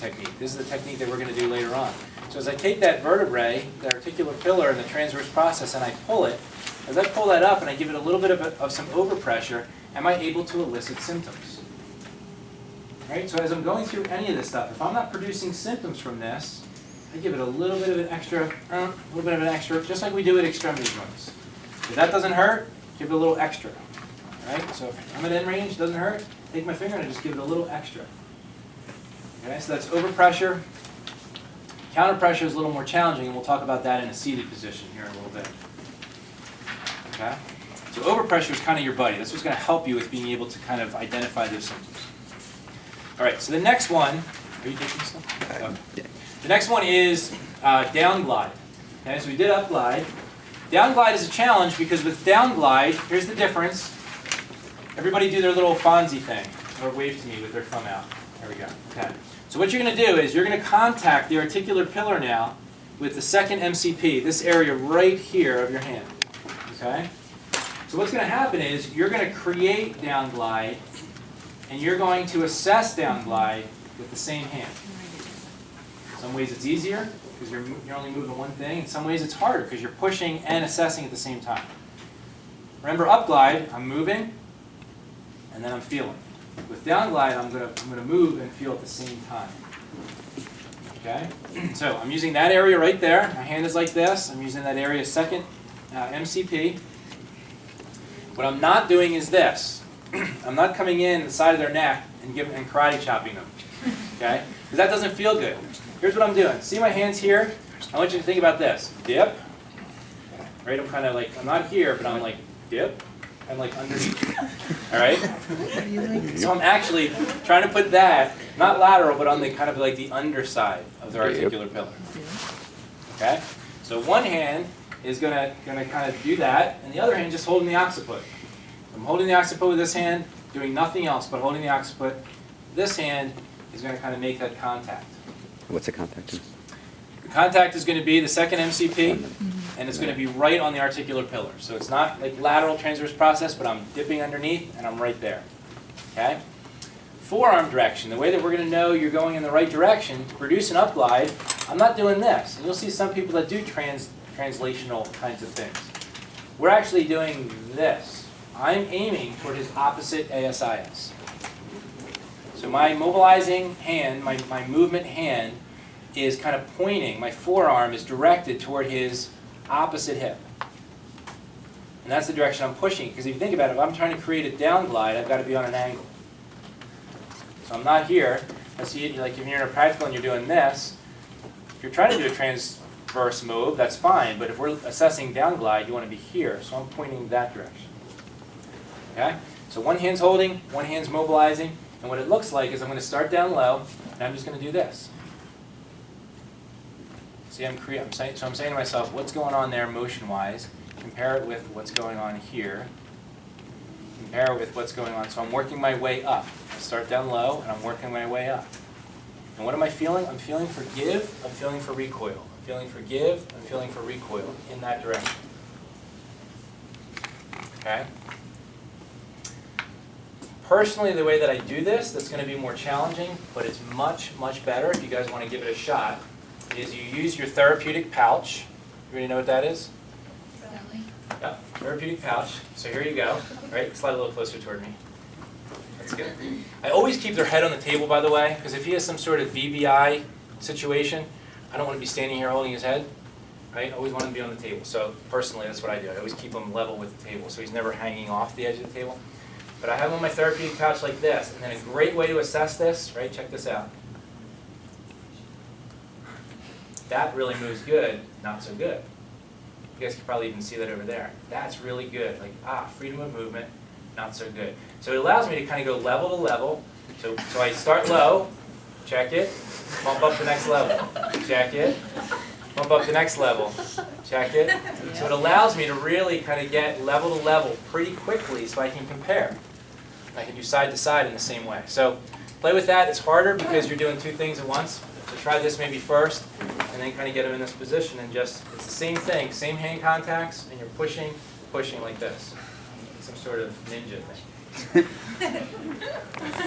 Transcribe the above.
technique. This is the technique that we're going to do later on. So as I take that vertebrae, the articular pillar and the transverse process, and I pull it, as I pull that up and I give it a little bit of some overpressure, am I able to elicit symptoms? Right? So as I'm going through any of this stuff, if I'm not producing symptoms from this, I give it a little bit of an extra, just like we do at extremity joints. If that doesn't hurt, give it a little extra. Right? So if I'm at end range, doesn't hurt, take my finger and I just give it a little extra. Okay, so that's overpressure. Counter pressure is a little more challenging, and we'll talk about that in a seated position here in a little bit. Okay? So overpressure is kind of your buddy. That's what's going to help you with being able to kind of identify those symptoms. All right, so the next one, are you taking stuff? Okay. The next one is down glide. Okay, so we did up glide. Down glide is a challenge because with down glide, here's the difference. Everybody do their little Fonzie thing, or wave to me with their thumb out. There we go. Okay. So what you're going to do is you're going to contact the articular pillar now with the second MCP, this area right here of your hand. Okay? So what's going to happen is you're going to create down glide, and you're going to assess down glide with the same hand. In some ways it's easier because you're only moving one thing. In some ways it's harder because you're pushing and assessing at the same time. Remember up glide, I'm moving, and then I'm feeling. With down glide, I'm going to move and feel at the same time. Okay? So I'm using that area right there. My hand is like this. I'm using that area second MCP. What I'm not doing is this. I'm not coming in the side of their neck and karate chopping them. Okay? Because that doesn't feel good. Here's what I'm doing. See my hands here? I want you to think about this. Dip. Right? I'm kind of like, I'm not here, but I'm like, dip. I'm like underneath. All right? So I'm actually trying to put that, not lateral, but on the kind of like the underside of the articular pillar. Okay? So one hand is gonna kind of do that, and the other hand just holding the occiput. I'm holding the occiput with this hand, doing nothing else but holding the occiput. This hand is going to kind of make that contact. What's the contact? The contact is going to be the second MCP, and it's going to be right on the articular pillar. So it's not like lateral transverse process, but I'm dipping underneath, and I'm right there. Okay? Forearm direction, the way that we're going to know you're going in the right direction to produce an up glide, I'm not doing this. And you'll see some people that do translational kinds of things. We're actually doing this. I'm aiming toward his opposite ASIS. So my mobilizing hand, my movement hand, is kind of pointing, my forearm is directed toward his opposite hip. And that's the direction I'm pushing. Because if you think about it, if I'm trying to create a down glide, I've got to be on an angle. So I'm not here. I see it, like if you're in a practical and you're doing this, if you're trying to do a transverse move, that's fine. But if we're assessing down glide, you want to be here. So I'm pointing that direction. Okay? So one hand's holding, one hand's mobilizing, and what it looks like is I'm going to start down low, and I'm just going to do this. See, I'm saying to myself, what's going on there motion-wise? Compare it with what's going on here. Compare it with what's going on. So I'm working my way up. I start down low, and I'm working my way up. And what am I feeling? I'm feeling for give, I'm feeling for recoil. I'm feeling for give, I'm feeling for recoil in that direction. Okay? Personally, the way that I do this, that's going to be more challenging, but it's much, much better if you guys want to give it a shot, is you use your therapeutic pouch. Everybody know what that is? Yeah, therapeutic pouch. So here you go. Right? Slide a little closer toward me. That's good. I always keep their head on the table, by the way, because if he has some sort of VBI situation, I don't want to be standing here holding his head. Right? I always want him to be on the table. So personally, that's what I do. I always keep him level with the table, so he's never hanging off the edge of the table. But I have him on my therapeutic pouch like this, and then a great way to assess this, right? Check this out. That really moves good, not so good. You guys can probably even see that over there. That's really good. Like, freedom of movement, not so good. So it allows me to kind of go level to level. So I start low, check it, bump up the next level, check it, bump up the next level, check it. So it allows me to really kind of get level to level pretty quickly so I can compare. I can do side to side in the same way. So play with that. It's harder because you're doing two things at once. So try this maybe first, and then kind of get them in this position, and just, it's the same thing, same hand contacts, and you're pushing like this. Some sort of ninja thing.